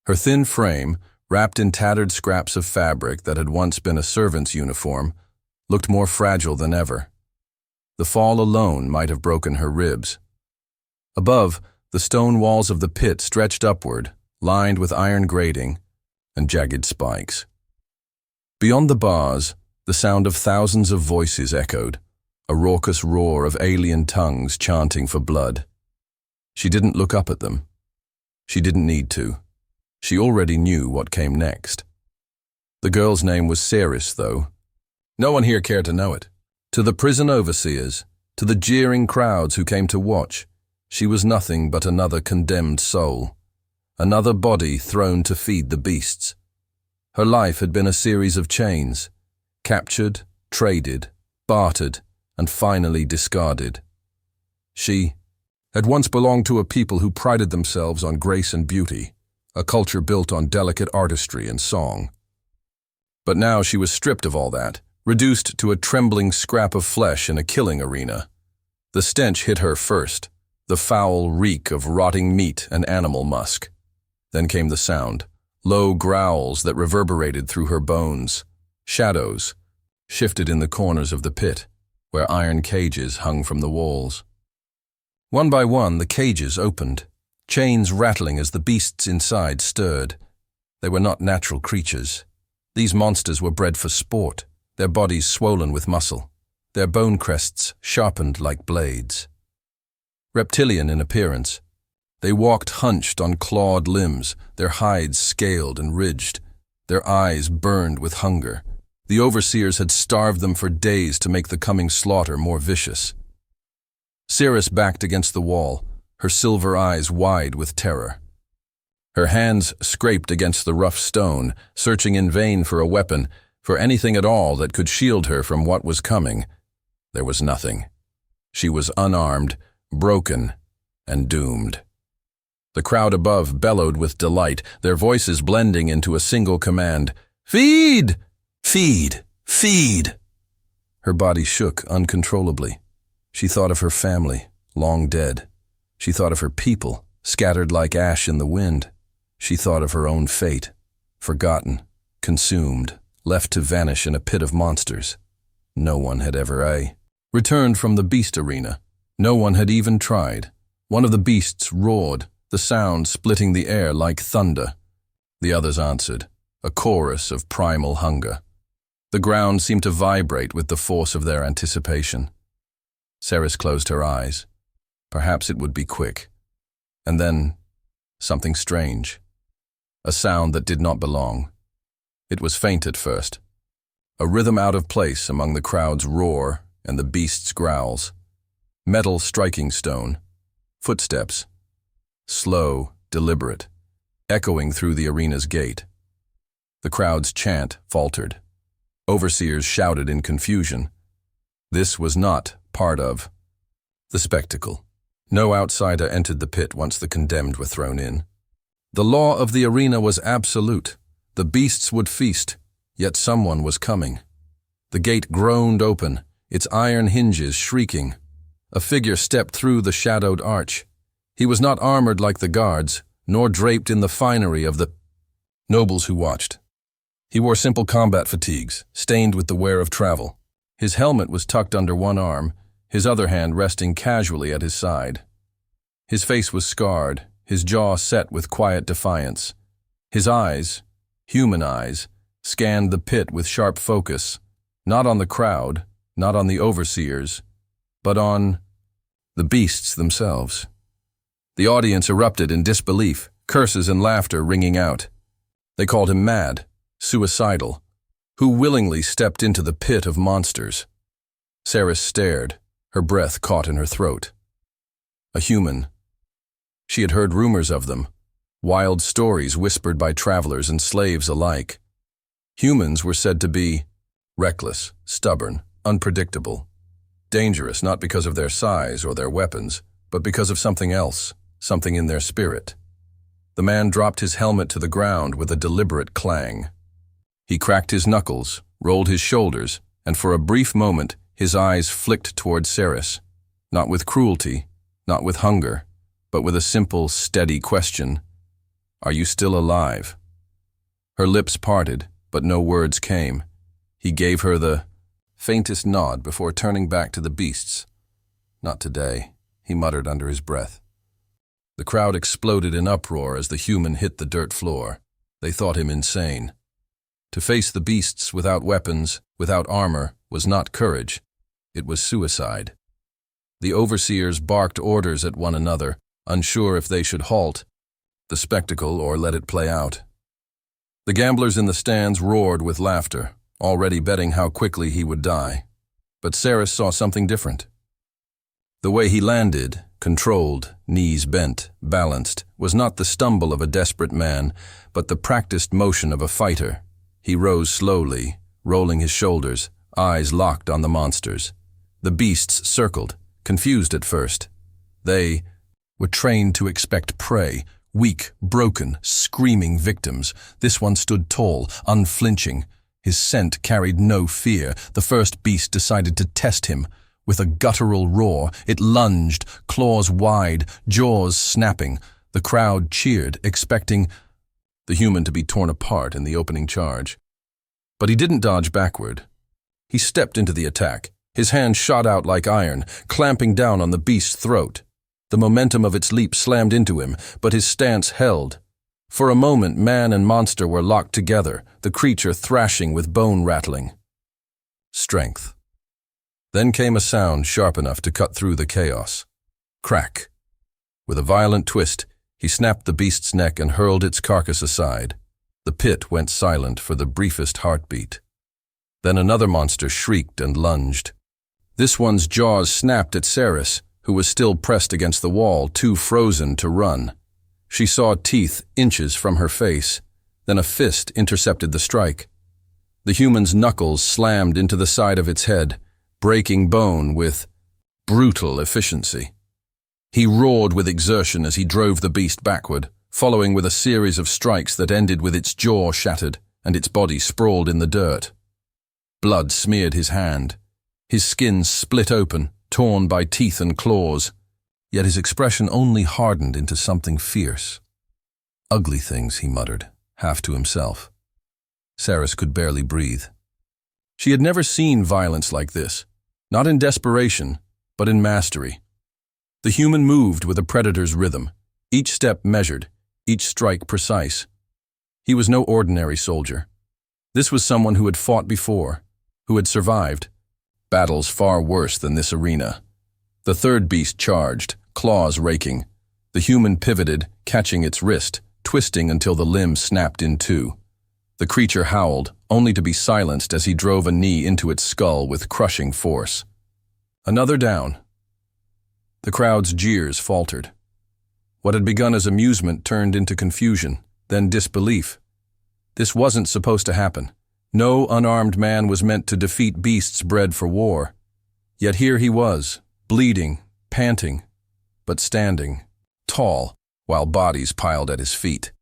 Her thin frame, wrapped in tattered scraps of fabric that had once been a servant's uniform, looked more fragile than ever. The fall alone might have broken her ribs. Above, the stone walls of the pit stretched upward, lined with iron grating and jagged spikes. Beyond the bars, the sound of thousands of voices echoed, a raucous roar of alien tongues chanting for blood. She didn't look up at them. She didn't need to. She already knew what came next. The girl's name was Ceres, though. No one here cared to know it. To the prison overseers, to the jeering crowds who came to watch, she was nothing but another condemned soul, another body thrown to feed the beasts. Her life had been a series of chains, captured, traded, bartered, and finally discarded. She had once belonged to a people who prided themselves on grace and beauty, a culture built on delicate artistry and song. But now she was stripped of all that, reduced to a trembling scrap of flesh in a killing arena. The stench hit her first, the foul reek of rotting meat and animal musk. Then came the sound, low growls that reverberated through her bones. Shadows shifted in the corners of the pit, where iron cages hung from the walls. One by one, the cages opened, chains rattling as the beasts inside stirred. They were not natural creatures. These monsters were bred for sport, their bodies swollen with muscle, their bone crests sharpened like blades. Reptilian in appearance, they walked hunched on clawed limbs, their hides scaled and ridged, their eyes burned with hunger. The overseers had starved them for days to make the coming slaughter more vicious. Ceres backed against the wall, her silver eyes wide with terror. Her hands scraped against the rough stone, searching in vain for a weapon, for anything at all that could shield her from what was coming. There was nothing. She was unarmed, broken, and doomed. The crowd above bellowed with delight, their voices blending into a single command, "Feed! Feed! Feed!" Her body shook uncontrollably. She thought of her family, long dead. She thought of her people, scattered like ash in the wind. She thought of her own fate, forgotten, consumed, left to vanish in a pit of monsters. No one had ever returned from the beast arena. No one had even tried. One of the beasts roared, the sound splitting the air like thunder. The others answered, a chorus of primal hunger. The ground seemed to vibrate with the force of their anticipation. Ceres closed her eyes. Perhaps it would be quick. And then, something strange. A sound that did not belong. It was faint at first. A rhythm out of place among the crowd's roar and the beast's growls. Metal striking stone. Footsteps. Slow, deliberate, echoing through the arena's gate. The crowd's chant faltered. Overseers shouted in confusion. This was not part of the spectacle. No outsider entered the pit once the condemned were thrown in. The law of the arena was absolute. The beasts would feast, yet someone was coming. The gate groaned open, its iron hinges shrieking. A figure stepped through the shadowed arch. He was not armored like the guards, nor draped in the finery of the nobles who watched. He wore simple combat fatigues, stained with the wear of travel. His helmet was tucked under one arm, his other hand resting casually at his side. His face was scarred, his jaw set with quiet defiance. His eyes, human eyes, scanned the pit with sharp focus, not on the crowd, not on the overseers, but on the beasts themselves. The audience erupted in disbelief, curses and laughter ringing out. They called him mad, suicidal. Who willingly stepped into the pit of monsters? Ceres stared, her breath caught in her throat. A human. She had heard rumors of them, wild stories whispered by travelers and slaves alike. Humans were said to be reckless, stubborn, unpredictable, dangerous not because of their size or their weapons, but because of something else, something in their spirit. The man dropped his helmet to the ground with a deliberate clang. He cracked his knuckles, rolled his shoulders, and for a brief moment his eyes flicked toward Ceres, not with cruelty, not with hunger, but with a simple, steady question. "Are you still alive?" Her lips parted, but no words came. He gave her the faintest nod before turning back to the beasts. "Not today," he muttered under his breath. The crowd exploded in uproar as the human hit the dirt floor. They thought him insane. To face the beasts without weapons, without armor, was not courage. It was suicide. The overseers barked orders at one another, unsure if they should halt the spectacle or let it play out. The gamblers in the stands roared with laughter, already betting how quickly he would die. But Saris saw something different. The way he landed, controlled, knees bent, balanced, was not the stumble of a desperate man, but the practiced motion of a fighter. He rose slowly, rolling his shoulders, eyes locked on the monsters. The beasts circled, confused at first. They were trained to expect prey, weak, broken, screaming victims. This one stood tall, unflinching. His scent carried no fear. The first beast decided to test him. With a guttural roar, it lunged, claws wide, jaws snapping. The crowd cheered, expecting the human to be torn apart in the opening charge. But he didn't dodge backward. He stepped into the attack. His hand shot out like iron, clamping down on the beast's throat. The momentum of its leap slammed into him, but his stance held. For a moment, man and monster were locked together, the creature thrashing with bone rattling. Strength. Then came a sound sharp enough to cut through the chaos. Crack. With a violent twist, he snapped the beast's neck and hurled its carcass aside. The pit went silent for the briefest heartbeat. Then another monster shrieked and lunged. This one's jaws snapped at Saris, who was still pressed against the wall, too frozen to run. She saw teeth inches from her face. Then a fist intercepted the strike. The human's knuckles slammed into the side of its head, breaking bone with brutal efficiency. He roared with exertion as he drove the beast backward, following with a series of strikes that ended with its jaw shattered and its body sprawled in the dirt. Blood smeared his hand. His skin split open, torn by teeth and claws, yet his expression only hardened into something fierce. "Ugly things," he muttered, half to himself. Saris could barely breathe. She had never seen violence like this, not in desperation, but in mastery. The human moved with a predator's rhythm, each step measured, each strike precise. He was no ordinary soldier. This was someone who had fought before, who had survived battles far worse than this arena. The third beast charged, claws raking. The human pivoted, catching its wrist, twisting until the limb snapped in two. The creature howled, only to be silenced as he drove a knee into its skull with crushing force. Another down. The crowd's jeers faltered. What had begun as amusement turned into confusion, then disbelief. This wasn't supposed to happen. No unarmed man was meant to defeat beasts bred for war. Yet here he was, bleeding, panting, but standing, tall, while bodies piled at his feet.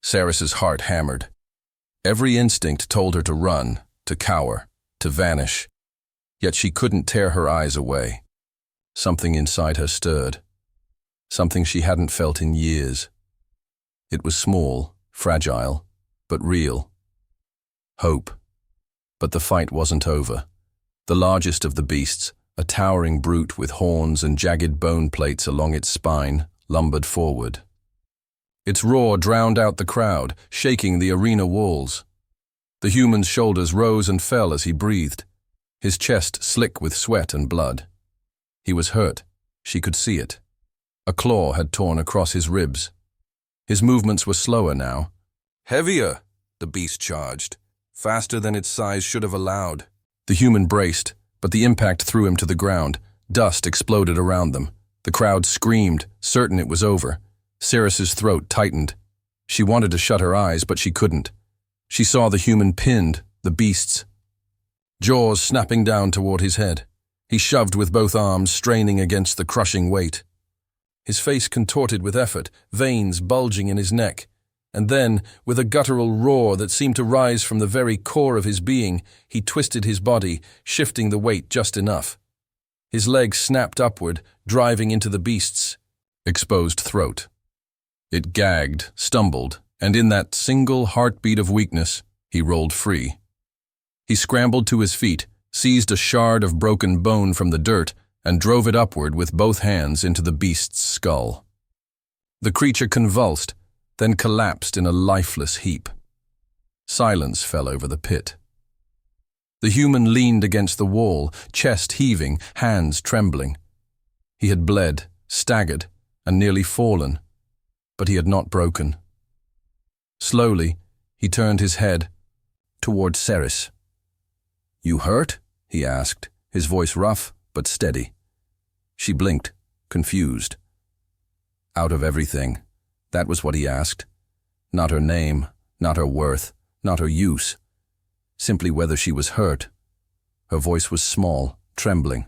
Saris's heart hammered. Every instinct told her to run, to cower, to vanish. Yet she couldn't tear her eyes away. Something inside her stirred. Something she hadn't felt in years. It was small, fragile, but real. Hope. But the fight wasn't over. The largest of the beasts, a towering brute with horns and jagged bone plates along its spine, lumbered forward. Its roar drowned out the crowd, shaking the arena walls. The human's shoulders rose and fell as he breathed, his chest slick with sweat and blood. He was hurt. She could see it. A claw had torn across his ribs. His movements were slower now. "Heavier!" the beast charged, faster than its size should have allowed. The human braced, but the impact threw him to the ground. Dust exploded around them. The crowd screamed, certain it was over. Saris's throat tightened. She wanted to shut her eyes, but she couldn't. She saw the human pinned, the beast's jaws snapping down toward his head. He shoved with both arms, straining against the crushing weight. His face contorted with effort, veins bulging in his neck. And then, with a guttural roar that seemed to rise from the very core of his being, he twisted his body, shifting the weight just enough. His legs snapped upward, driving into the beast's exposed throat. It gagged, stumbled, and in that single heartbeat of weakness, he rolled free. He scrambled to his feet, seized a shard of broken bone from the dirt, and drove it upward with both hands into the beast's skull. The creature convulsed, then collapsed in a lifeless heap. Silence fell over the pit. The human leaned against the wall, chest heaving, hands trembling. He had bled, staggered, and nearly fallen, but he had not broken. Slowly, he turned his head toward Ceres. "You hurt?" he asked, his voice rough but steady. She blinked, confused. Out of everything, that was what he asked. Not her name, not her worth, not her use. Simply whether she was hurt. Her voice was small, trembling.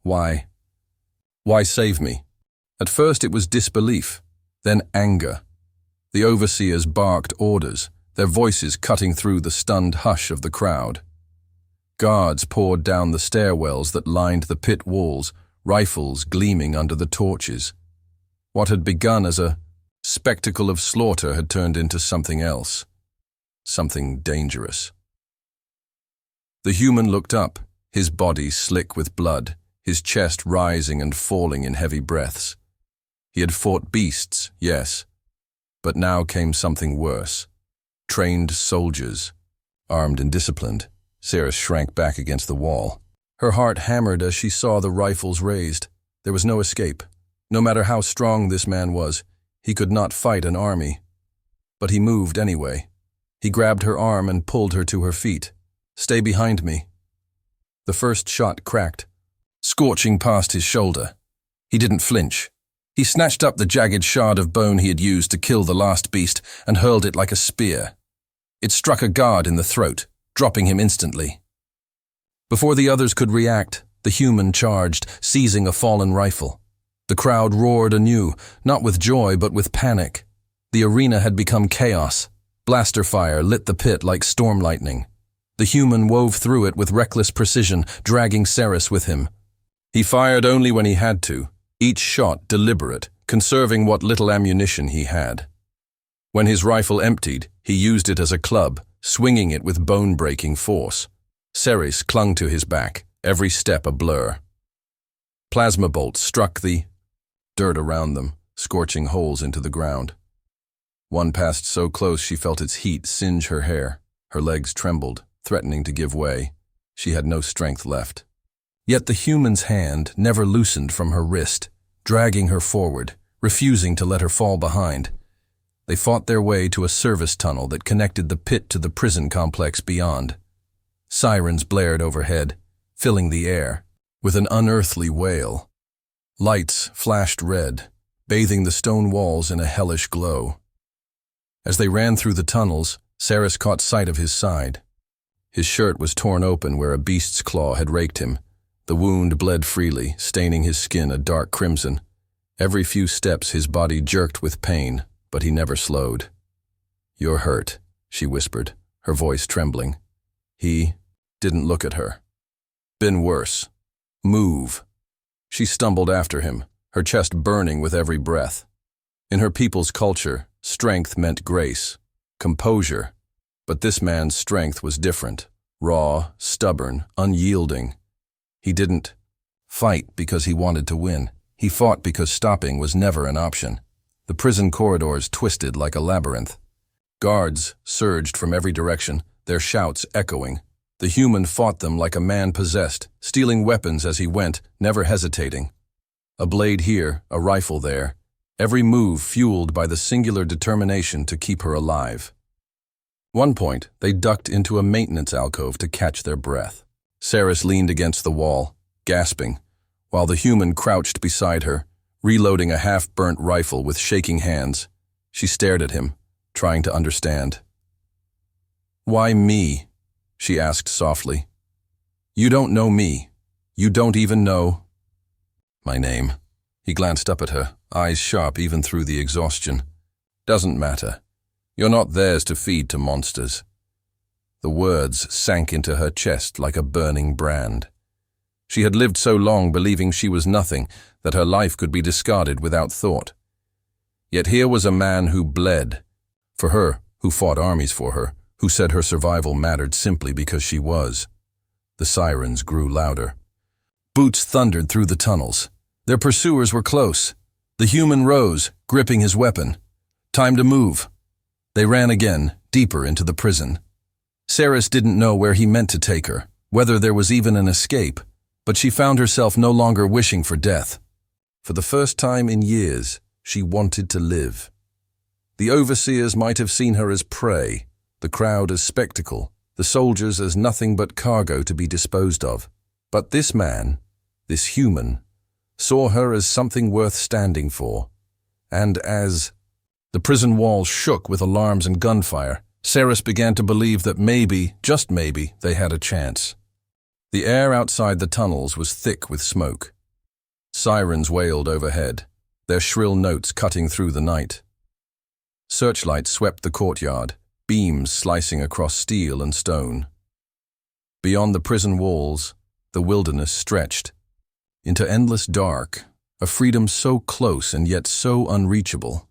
Why? Why save me? At first it was disbelief, then anger. The overseers barked orders, their voices cutting through the stunned hush of the crowd. Guards poured down the stairwells that lined the pit walls, rifles gleaming under the torches. What had begun as a spectacle of slaughter had turned into something else, something dangerous. The human looked up, his body slick with blood, his chest rising and falling in heavy breaths. He had fought beasts, yes, but now came something worse. Trained soldiers, armed and disciplined. Ceres shrank back against the wall. Her heart hammered as she saw the rifles raised. There was no escape. No matter how strong this man was, he could not fight an army. But he moved anyway. He grabbed her arm and pulled her to her feet. "Stay behind me." The first shot cracked, scorching past his shoulder. He didn't flinch. He snatched up the jagged shard of bone he had used to kill the last beast and hurled it like a spear. It struck a guard in the throat, dropping him instantly. Before the others could react, the human charged, seizing a fallen rifle. The crowd roared anew, not with joy but with panic. The arena had become chaos. Blaster fire lit the pit like storm lightning. The human wove through it with reckless precision, dragging Ceres with him. He fired only when he had to, each shot deliberate, conserving what little ammunition he had. When his rifle emptied, he used it as a club, swinging it with bone-breaking force. Ceres clung to his back, every step a blur. Plasma bolts struck the dirt around them, scorching holes into the ground. One passed so close she felt its heat singe her hair. Her legs trembled, threatening to give way. She had no strength left. Yet the human's hand never loosened from her wrist, dragging her forward, refusing to let her fall behind. They fought their way to a service tunnel that connected the pit to the prison complex beyond. Sirens blared overhead, filling the air with an unearthly wail. Lights flashed red, bathing the stone walls in a hellish glow. As they ran through the tunnels, Ceres caught sight of his side. His shirt was torn open where a beast's claw had raked him. The wound bled freely, staining his skin a dark crimson. Every few steps his body jerked with pain, but he never slowed. "You're hurt," she whispered, her voice trembling. He didn't look at her. "Been worse. Move." She stumbled after him, her chest burning with every breath. In her people's culture, strength meant grace, composure, but this man's strength was different, raw, stubborn, unyielding. He didn't fight because he wanted to win. He fought because stopping was never an option. The prison corridors twisted like a labyrinth. Guards surged from every direction, their shouts echoing. The human fought them like a man possessed, stealing weapons as he went, never hesitating. A blade here, a rifle there, every move fueled by the singular determination to keep her alive. One point, they ducked into a maintenance alcove to catch their breath. Ceres leaned against the wall, gasping, while the human crouched beside her, reloading a half-burnt rifle with shaking hands. She stared at him, trying to understand. "Why me?" she asked softly. "You don't know me. You don't even know—" "My name." He glanced up at her, eyes sharp even through the exhaustion. "Doesn't matter. You're not theirs to feed to monsters." The words sank into her chest like a burning brand. She had lived so long believing she was nothing, that her life could be discarded without thought. Yet here was a man who bled for her, who fought armies for her, who said her survival mattered simply because she was. The sirens grew louder. Boots thundered through the tunnels. Their pursuers were close. The human rose, gripping his weapon. Time to move. They ran again, deeper into the prison. Ceres didn't know where he meant to take her, whether there was even an escape, but she found herself no longer wishing for death. For the first time in years, she wanted to live. The overseers might have seen her as prey, the crowd as spectacle, the soldiers as nothing but cargo to be disposed of. But this man, this human, saw her as something worth standing for. And as the prison walls shook with alarms and gunfire, Ceres began to believe that maybe, just maybe, they had a chance. The air outside the tunnels was thick with smoke. Sirens wailed overhead, their shrill notes cutting through the night. Searchlights swept the courtyard, beams slicing across steel and stone. Beyond the prison walls, the wilderness stretched into endless dark, a freedom so close and yet so unreachable.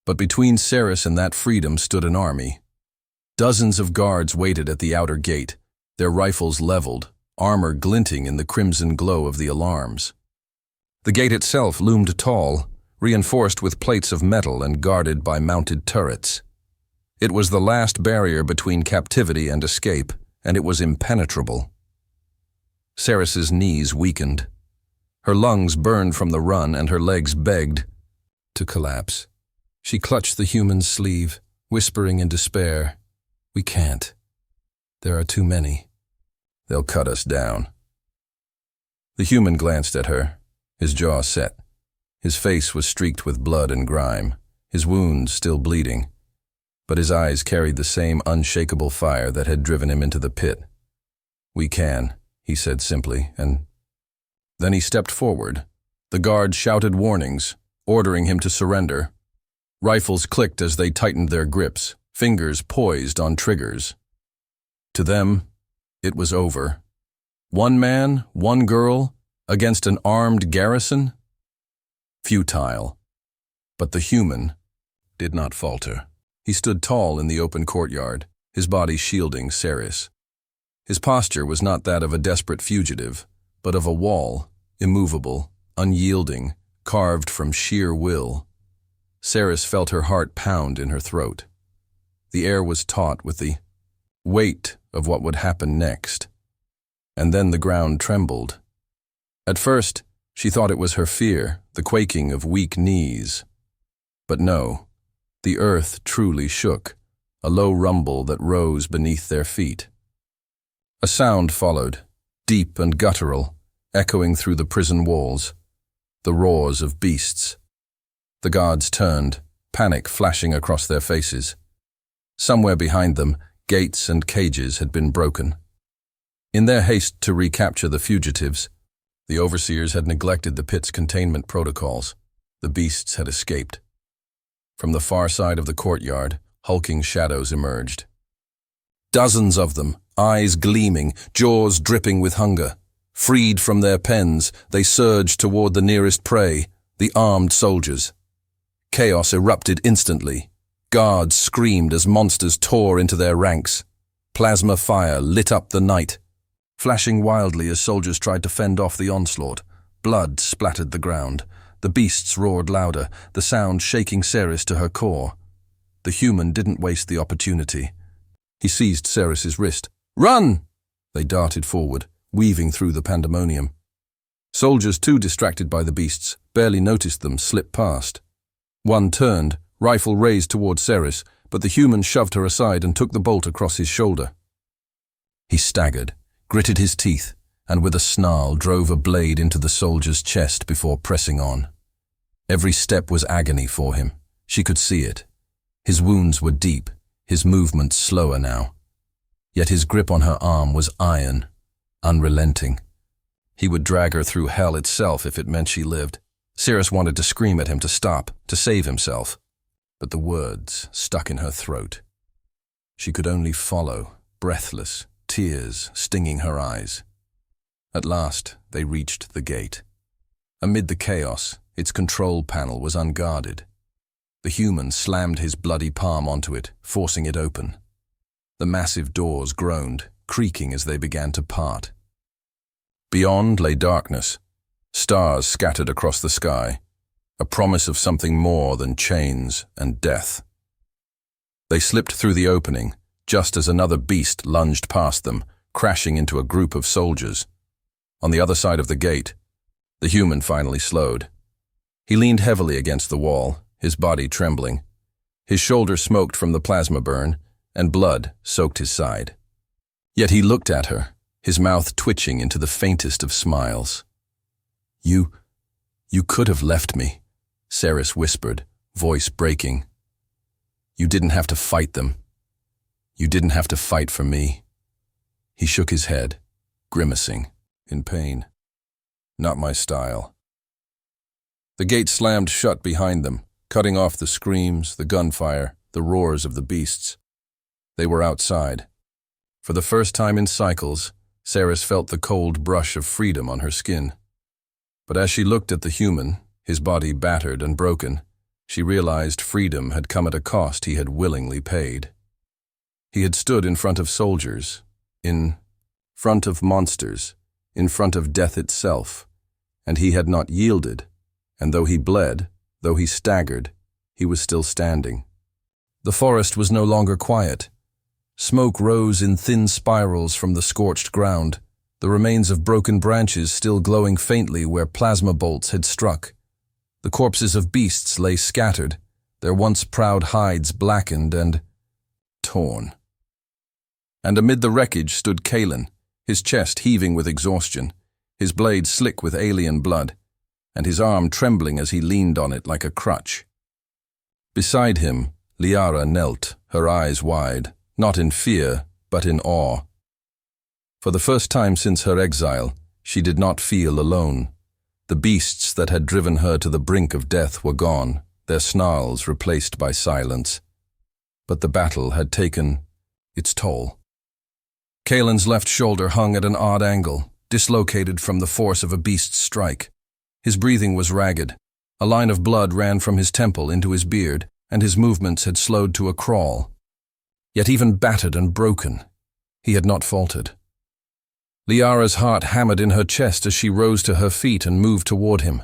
But between Ceres and that freedom stood an army. Dozens of guards waited at the outer gate, their rifles leveled, armor glinting in the crimson glow of the alarms. The gate itself loomed tall, reinforced with plates of metal and guarded by mounted turrets. It was the last barrier between captivity and escape, and it was impenetrable. Ceres's knees weakened. Her lungs burned from the run and her legs begged to collapse. She clutched the human's sleeve, whispering in despair, "We can't. There are too many. They'll cut us down." The human glanced at her, his jaw set. His face was streaked with blood and grime, his wounds still bleeding, but his eyes carried the same unshakable fire that had driven him into the pit. "We can," he said simply, and then he stepped forward. The guards shouted warnings, ordering him to surrender. Rifles clicked as they tightened their grips, fingers poised on triggers. To them, it was over. One man, one girl, against an armed garrison? Futile. But the human did not falter. He stood tall in the open courtyard, his body shielding Ceres. His posture was not that of a desperate fugitive, but of a wall, immovable, unyielding, carved from sheer will. Ceres felt her heart pound in her throat. The air was taut with the weight of what would happen next. And then the ground trembled. At first, she thought it was her fear, the quaking of weak knees. But no, the earth truly shook, a low rumble that rose beneath their feet. A sound followed, deep and guttural, echoing through the prison walls, the roars of beasts. The guards turned, panic flashing across their faces. Somewhere behind them, gates and cages had been broken. In their haste to recapture the fugitives, the overseers had neglected the pit's containment protocols. The beasts had escaped. From the far side of the courtyard, hulking shadows emerged. Dozens of them, eyes gleaming, jaws dripping with hunger. Freed from their pens, they surged toward the nearest prey, the armed soldiers. Chaos erupted instantly. Guards screamed as monsters tore into their ranks. Plasma fire lit up the night, flashing wildly as soldiers tried to fend off the onslaught. Blood splattered the ground. The beasts roared louder, the sound shaking Ceres to her core. The human didn't waste the opportunity. He seized Ceres's wrist. "Run!" They darted forward, weaving through the pandemonium. Soldiers, too distracted by the beasts, barely noticed them slip past. One turned, rifle raised toward Ceres, but the human shoved her aside and took the bolt across his shoulder. He staggered, gritted his teeth, and with a snarl drove a blade into the soldier's chest before pressing on. Every step was agony for him. She could see it. His wounds were deep, his movements slower now. Yet his grip on her arm was iron, unrelenting. He would drag her through hell itself if it meant she lived. Ceres wanted to scream at him to stop, to save himself. But the words stuck in her throat. She could only follow, breathless, tears stinging her eyes. At last, they reached the gate. Amid the chaos, its control panel was unguarded. The human slammed his bloody palm onto it, forcing it open. The massive doors groaned, creaking as they began to part. Beyond lay darkness, stars scattered across the sky, a promise of something more than chains and death. They slipped through the opening, just as another beast lunged past them, crashing into a group of soldiers. On the other side of the gate, the human finally slowed. He leaned heavily against the wall, his body trembling. His shoulder smoked from the plasma burn, and blood soaked his side. Yet he looked at her, his mouth twitching into the faintest of smiles. You could have left me," Ceres whispered, voice breaking. "You didn't have to fight them. You didn't have to fight for me." He shook his head, grimacing, in pain. "Not my style." The gate slammed shut behind them, cutting off the screams, the gunfire, the roars of the beasts. They were outside. For the first time in cycles, Ceres felt the cold brush of freedom on her skin. But as she looked at the human, his body battered and broken, she realized freedom had come at a cost he had willingly paid. He had stood in front of soldiers, in front of monsters, in front of death itself, and he had not yielded, and though he bled, though he staggered, he was still standing. The forest was no longer quiet. Smoke rose in thin spirals from the scorched ground, the remains of broken branches still glowing faintly where plasma bolts had struck. The corpses of beasts lay scattered, their once proud hides blackened and torn. And amid the wreckage stood Kalen, his chest heaving with exhaustion, his blade slick with alien blood, and his arm trembling as he leaned on it like a crutch. Beside him, Liara knelt, her eyes wide, not in fear, but in awe. For the first time since her exile, she did not feel alone. The beasts that had driven her to the brink of death were gone, their snarls replaced by silence. But the battle had taken its toll. Kalen's left shoulder hung at an odd angle, dislocated from the force of a beast's strike. His breathing was ragged. A line of blood ran from his temple into his beard, and his movements had slowed to a crawl. Yet even battered and broken, he had not faltered. Liara's heart hammered in her chest as she rose to her feet and moved toward him.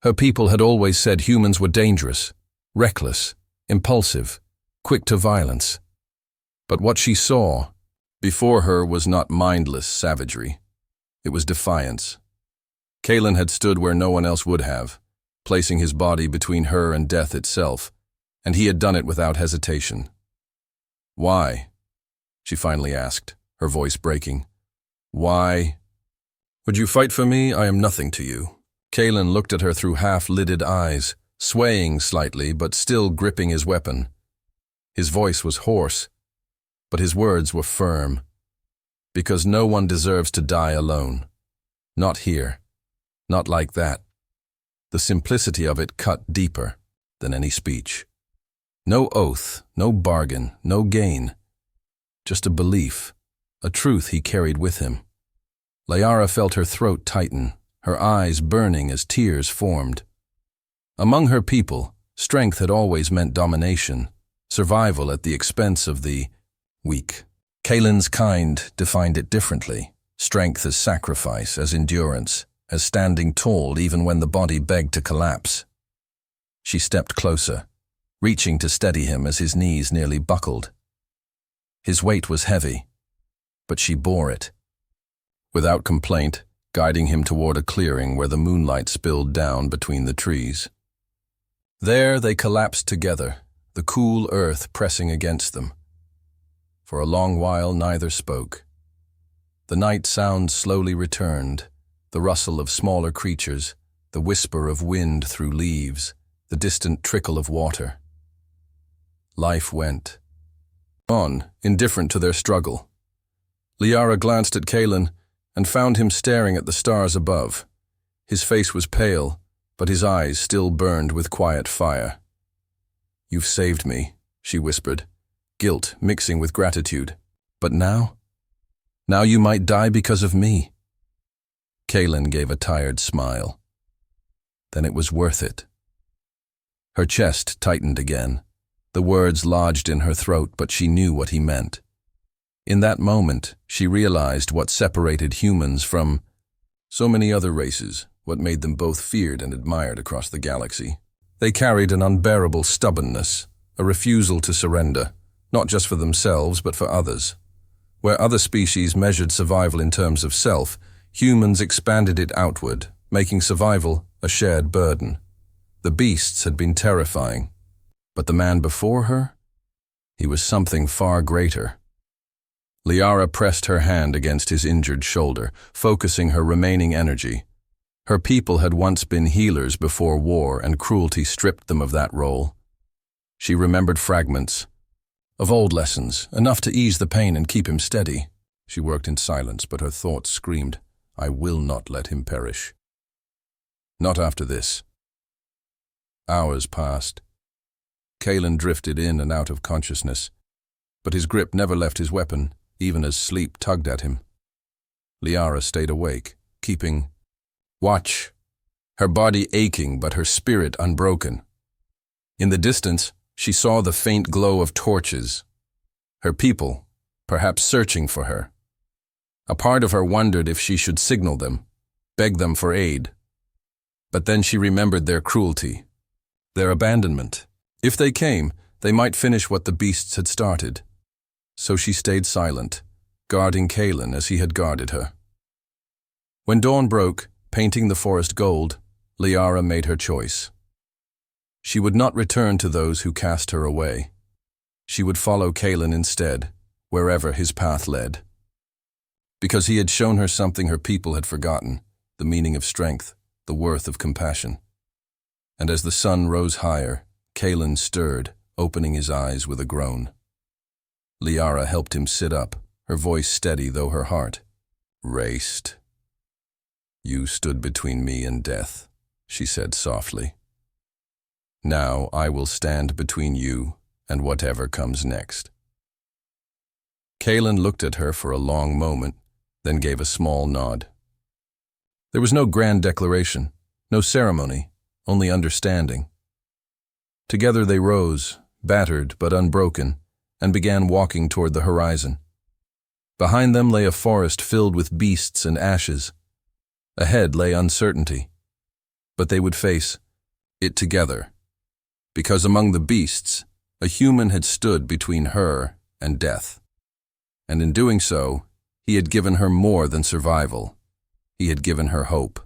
Her people had always said humans were dangerous, reckless, impulsive, quick to violence. But what she saw before her was not mindless savagery. It was defiance. Kalen had stood where no one else would have, placing his body between her and death itself, and he had done it without hesitation. "Why?" she finally asked, her voice breaking. "Why? Would you fight for me? I am nothing to you." Kalen looked at her through half-lidded eyes, swaying slightly but still gripping his weapon. His voice was hoarse, but his words were firm. "Because no one deserves to die alone. Not here. Not like that." The simplicity of it cut deeper than any speech. No oath, no bargain, no gain. Just a belief, a truth he carried with him. Liara felt her throat tighten, her eyes burning as tears formed. Among her people, strength had always meant domination, survival at the expense of the weak. Kalen's kind defined it differently, strength as sacrifice, as endurance, as standing tall even when the body begged to collapse. She stepped closer, reaching to steady him as his knees nearly buckled. His weight was heavy, but she bore it. Without complaint, guiding him toward a clearing where the moonlight spilled down between the trees. There they collapsed together, the cool earth pressing against them. For a long while neither spoke. The night sound slowly returned, the rustle of smaller creatures, the whisper of wind through leaves, the distant trickle of water. Life went on, indifferent to their struggle. Liara glanced at Kalen and found him staring at the stars above. His face was pale, but his eyes still burned with quiet fire. "You've saved me," she whispered, guilt mixing with gratitude. "But now? Now you might die because of me." Kalen gave a tired smile. "Then it was worth it." Her chest tightened again. The words lodged in her throat, but she knew what he meant. In that moment, she realized what separated humans from so many other races, what made them both feared and admired across the galaxy. They carried an unbearable stubbornness, a refusal to surrender, not just for themselves but for others. Where other species measured survival in terms of self, humans expanded it outward, making survival a shared burden. The beasts had been terrifying, but the man before her? He was something far greater. Liara pressed her hand against his injured shoulder, focusing her remaining energy. Her people had once been healers before war, and cruelty stripped them of that role. She remembered fragments of old lessons, enough to ease the pain and keep him steady. She worked in silence, but her thoughts screamed, "I will not let him perish." Not after this. Hours passed. Kalen drifted in and out of consciousness, but his grip never left his weapon, even as sleep tugged at him. Liara stayed awake, keeping watch, her body aching but her spirit unbroken. In the distance, she saw the faint glow of torches. Her people, perhaps searching for her. A part of her wondered if she should signal them, beg them for aid. But then she remembered their cruelty, their abandonment. If they came, they might finish what the beasts had started. So she stayed silent, guarding Kalen as he had guarded her. When dawn broke, painting the forest gold, Liara made her choice. She would not return to those who cast her away. She would follow Kalen instead, wherever his path led. Because he had shown her something her people had forgotten, the meaning of strength, the worth of compassion. And as the sun rose higher, Kalen stirred, opening his eyes with a groan. Liara helped him sit up, her voice steady though her heart raced. "You stood between me and death," she said softly. "Now I will stand between you and whatever comes next." Kalen looked at her for a long moment, then gave a small nod. There was no grand declaration, no ceremony, only understanding. Together they rose, battered but unbroken, and began walking toward the horizon. Behind them lay a forest filled with beasts and ashes. Ahead lay uncertainty. But they would face it together, because among the beasts, a human had stood between her and death. And in doing so, he had given her more than survival. He had given her hope.